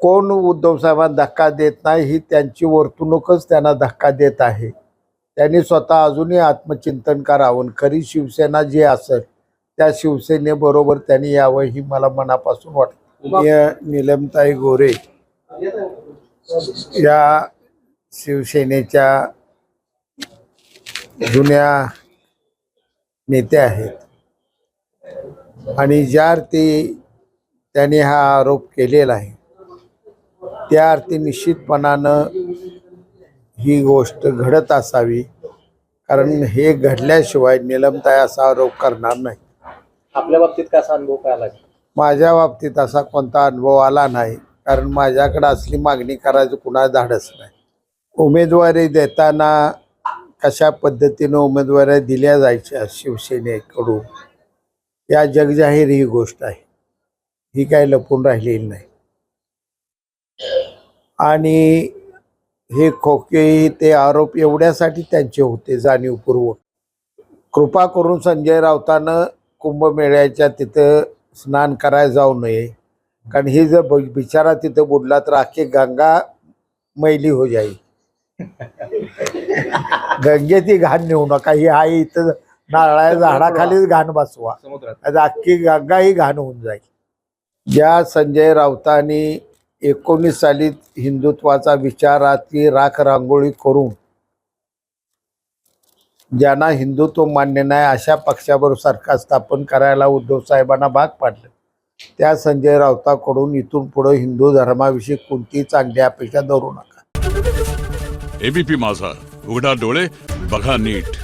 कोण उद्धव साहेबांना धक्का देत नाही ही त्यांची वर्तणूकच त्यांना धक्का देत आहे। त्यांनी स्वतः अजूनही आत्मचिंतन करावं, खरी शिवसेना जी असेल त्या शिवसेनेबरोबर त्यांनी यावं ही मला मनापासून वाटतं। नीलमताई गोरे या शिवसेनेच्या जुन्या नेत्या आहेत आणि ज्या अर्थी त्यांनी हा आरोप केलेला आहे त्या अर्थी निश्चितपणानं ही गोष्ट घडत असावी, कारण हे घडल्याशिवाय नीलमताई असा आरोप करणार नाही। आपल्या बाबतीत कसा अनुभव काय आला? माझ्या बाबतीत असा कोणता अनुभव आला नाही, कारण माझ्याकडे असली मागणी करायचं कुणा धाडस नाही। उमेदवारी देताना कशा पद्धतीने उमेदवारी दिल्या जायच्या शिवसेनेकडून या जगजाहीर ही गोष्ट आहे, ही काही लपून राहिलेली नाही। आणि हे खोके ते आरोप एवढ्यासाठी त्यांचे होते जाणीवपूर्वक। कृपा करून संजय राऊतानं कुंभमेळ्याच्या तिथं स्नान करायला जाऊ नये, कारण ही जर बिचारा तिथं बुडला तर अख्खी गंगा मैली हो जाईल। गंगेची घाण नेऊ नका, ही आहे इथं नारळाच्या झाडाखालीच घाण बसवा, अख्खी गंगा ही घाण होऊन जाईल। ज्या संजय राऊतांनी 19 साली हिंदुत्वाचा विचाराची राख रांगोळी करून ज्यांना हिंदुत्व मान्य नाही अशा पक्षाबरोबर सरकार स्थापन करायला उद्धव साहेबांना भाग पाडलं, त्या संजय राऊतांकडून इथून पुढे हिंदू धर्माविषयी कोणतीही चांगली अपेक्षा धरू नका। एबीपी माझा, उघडा डोळे बघा नीट।